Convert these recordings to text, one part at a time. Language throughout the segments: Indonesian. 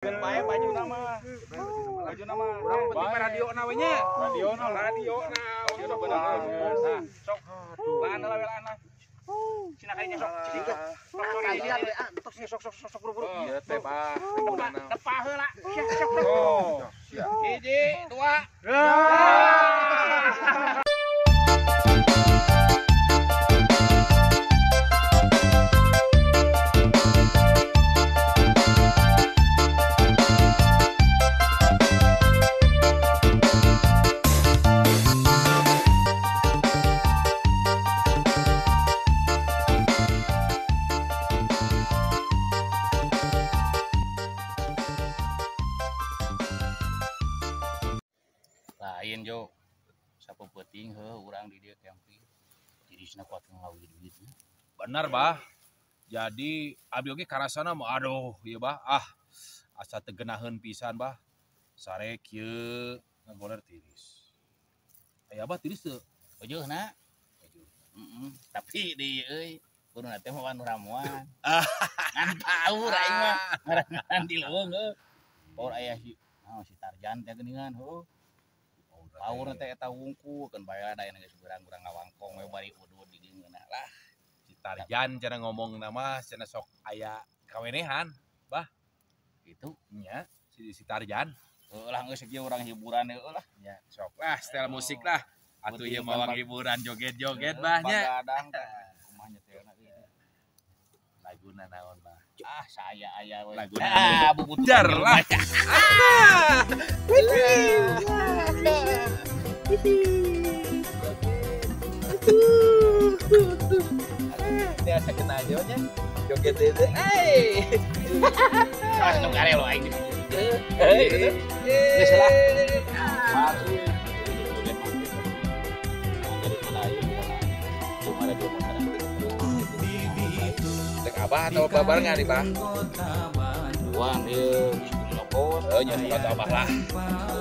Bae baju nama. Baju nama. Urang penting radio nawenya. Radio na. Udah bener. Nah, sok. Laan lah welaan lah. Cina kayaknya sok. Sok. Sok buru-buru. Iya teh Pak. Tepah heula. Sok. Oh. Hiji, dua. Lain Jo, siapa penting urang di dia camping. Jadi sana kuat ngawin duit. Benar, Bah. Jadi abdi oge karasana mah aduh, ieu Bah. Asa teu geunaheun pisan, Bah. Sare kieu ngagoler tiris. Aya Bah tiris teu? Ojeuhna. Tapi di euy kuduna teh mah anu ramuan. Ngan tahu ra aing mah ngaran di leuweung heuh. Paur aya si Tarjan teh geuningan heuh. Paur teh eta wungku keun bae ada yang geus urang ngawangkong we bari udud di dieu lah. Si Tarjan cenah ngomong nama cenah sok aya kawenehan, Bah. Gitu Nya si Tarjan. Lah geus ge urang hiburan heeh lah. Ya, sok lah setel musik lah. Atuh ieu mah hiburan joget-joget Bah nya. Bagadang kumaha nyetelna ieu. Laguna naon Bah? Saya aya we. Laguna bubujar lah. Ini asa kena aja nya. Joget itu. Mas nu gare lo aing. Geus lah. Dek Abah atau babarengan nih, Bah? Duaan ieu nyokot. Nya suka Abah lah.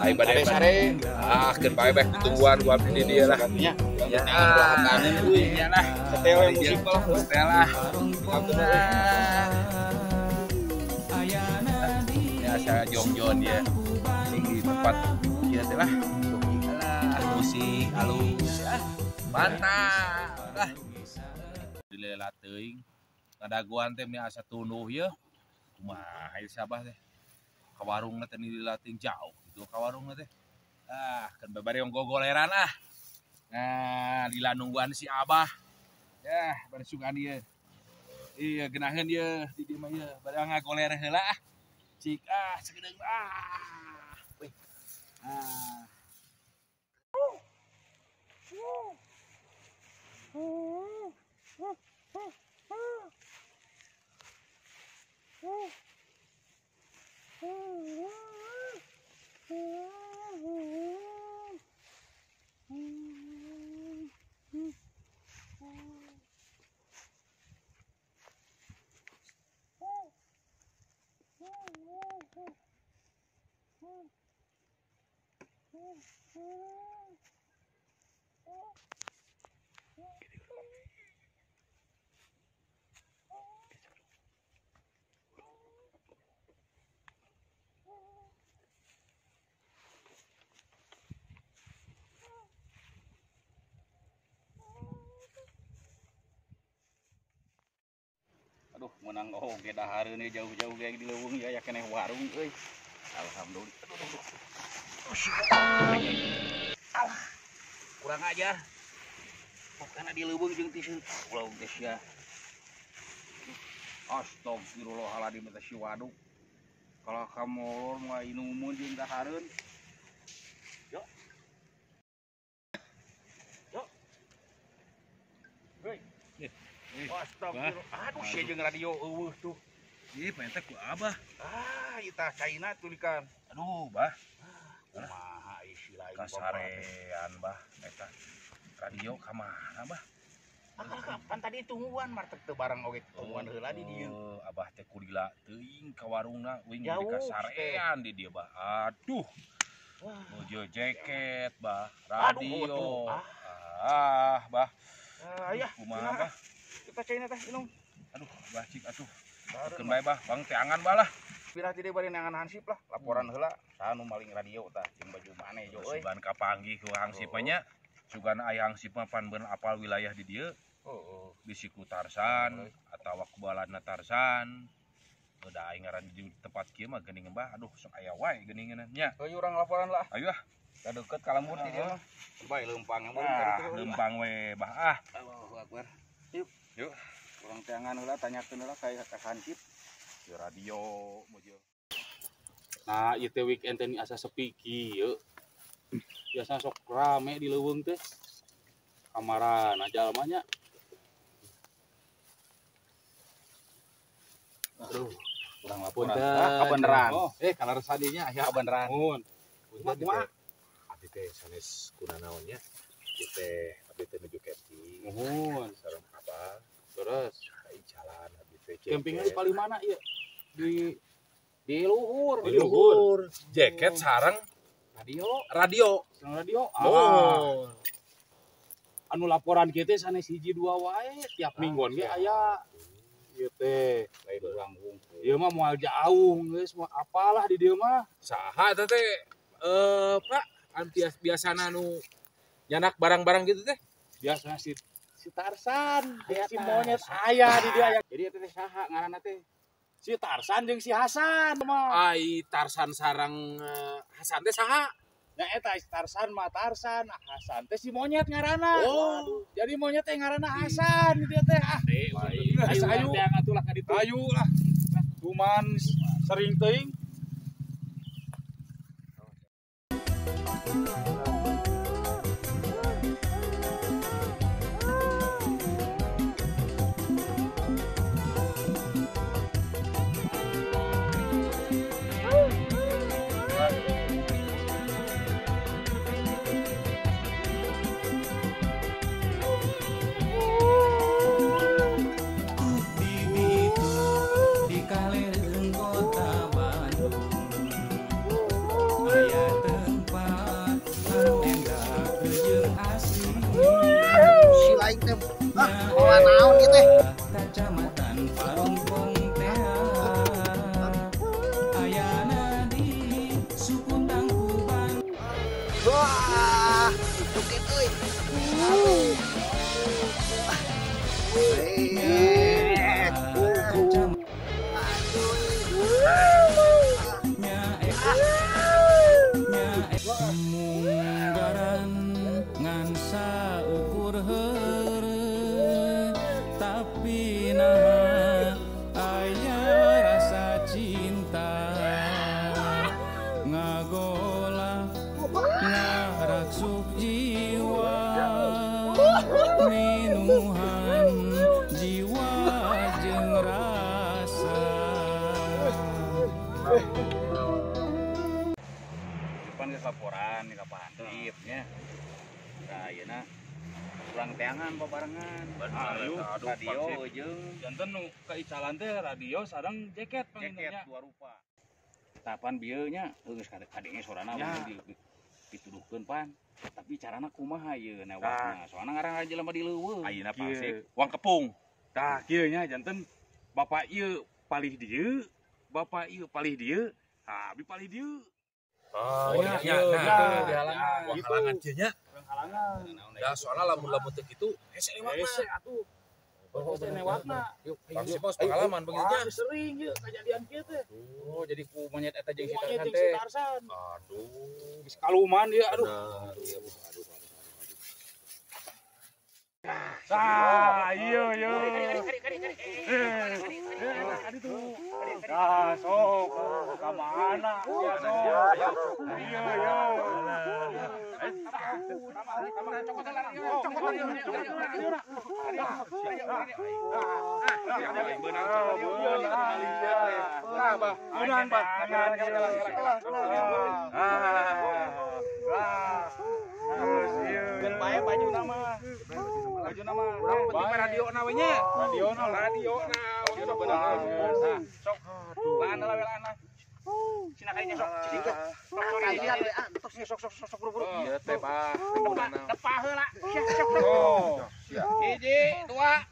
Aing bade sare. Keun bae beh tungguan gua di dia lah. Ya. Ya. Iya lah. Setel musik lah. Setel lah. Ya saya jong-jong dia. Di tempat kieu teh lah. Musik halus ya. Mantap lah. Dilelat teuing. Ngadaguan teh nya asa tunduh ye. Kumaha ieu sabah teh. Ka warungna teh dilatih jauh gitu ka warungna teh. Kan babari gogoleran ah. Nah, dilanungguan si Abah. Ya, bari sugan ieu. Iya, geunaheun ieu di dieu mah ieu. Bari ngagoler heula ah. Cik sagedeung Wih. Aduh, menang oge dahareun ieu jauh-jauh ge di leuweung ya keneh warung euy. Alhamdulillah. Alah. Kurang ajar. Pokona di leuweung jeung ti ulah geus ya. Astagfirullahaladzim eta si waduk. Kalau kamu mah inumun jeung dahareun. Yo. Hei. Astagfirullah. Aduh, sia jeung radio eueuh tuh. Ih, pentek ku Abah. Ieu tah China tulikan. Aduh, Bah. Kumaha istilah ieu Kasarean, Bah. Eta radio ka mana, Bah? Kan tadi tungguan martek teu barang oge tungguan heula di dieu. Abah teh kulila teuing ka warungna wing di Jauh, kasarean di dieu, Bah. Aduh. Bojo jaket, Bah. Aduh, Radio. Bah. Aya, Kumaha, Bah? kita China teh inung. Aduh, Bah cik atuh. Keun bae, Bah. Bang teangan, Bah lah. Pindah ti dieu bari neangan hansip lah, laporan heula saha nu maling radio tah jeung baju maneh jo euy. Sugan kapanggih ku hangsipnya. Sugan aya hangsip mah pan beun apal wilayah di dieu. Bisi ku Tarsan atawa ku baladna Tarsan. Udah aing ngaran di tempat kieu mah geuning mbah. Aduh sok aya wae geuningeunna nya. Euy urang laporan lah. Ayo ah. Da deukeut ka lembur di dieu mah. Bae leumpang mah Lempang we bah ah. Allahu Akbar. Yuk. Urang teangan heula tanyakeun heula ka hansip. Di radio mojo. Nah, ieu teh weekend teh asa sepi kieu. Biasa sok rame di leuweung teh. Kamaran aja jalmanya. Aduh, urang laporan. Kabeneran. Kalarsan dieu nya aya Kabeneran. mun. Kumaha? Abdi teh sanes kunaon nya? Abdi teh nuju camping. Nuhun. Sareng abang. Terus Kai jalan abdi teh. campingnya di paling mana ieu? Di luhur. Di luhur. Jaket sareng Radio. radio. Radio. Oh. Anu laporan kieu teh sanes 1 2 wae tiap mingguan ge aya. Ieu teh Lain urang wungkul. ieu mah moal jauh geus mah apalah di dieu mah. Saha eta teh? Pak, biasana nu nyanak barang-barang gitu teh? Biasanya si Tarsan, si monyet aya di dia aya. Jadi eta teh saha ngaranna teh? Si Tarsan jeung si Hasan mah. Ai Tarsan sareng Hasan teh saha? Nya eta si Tarsan mah Tarsan, Hasan teh si monyet ngaranna. Oh. Jadi monyet teh ngaranna Hasan di dia teh. Ayo atuh lah ka ditu. Ayo lah. Cuman sering teuing. Olah naon ieu teh? Kacamatan Parungpong teh ayana di suku Tangkuban. Wah, duket euy. Aduh. Munggaran ngan saukur heureuh tapi nah aya rasa cinta ngagola ngaraksuk jiwa minuhan jiwa jeung rasa. Depan geus laporan di ka Hansip nya. Nah, ayeuna urang teangan babarengan. Ayo, Radio jeung janten nu kaicalan teh radio sareng jaket panggilnya. dua rupa. Tapan bieu nya geus kadenge sorana dituduhkeun pan. Tapi carana kumaha ieu newasna? Soalna ngarang aja lama di leuweung. Ayeuna Kieu. Pasif Wang Kepung. Tah kieu nya janten bapak ieu palih dieu, bapak ieu palih dieu, abi palih dieu. Oh, iya, iya, nah, di halangan. Wah, halangan kieu nya. Halangan. Da soalna lamun teu kitu hese lewatna. Hese atuh. Hese lewatna. Yuk, Pasif bos pengalaman begitu nya. Sering ieu kejadian kieu teh. Oh, jadi ku monyet eta jeung si Monyet Tarsan jeung si teh. Tarsan. Aduh. Geus kaluman dia aduh. Benar. Iya, Bu. Aduh. Sah, iya. Dah, sok. Ka mana? Iya, sok. Iya. Baju nama. Urang penting radio na we nya. Radio na. Udah bener. Nah, sok. Laan lah welaan lah. Sina kayaknya sok. Sok buru-buru. Iya teh, Pak. Depah heula. Sok. Oh. Hiji, dua.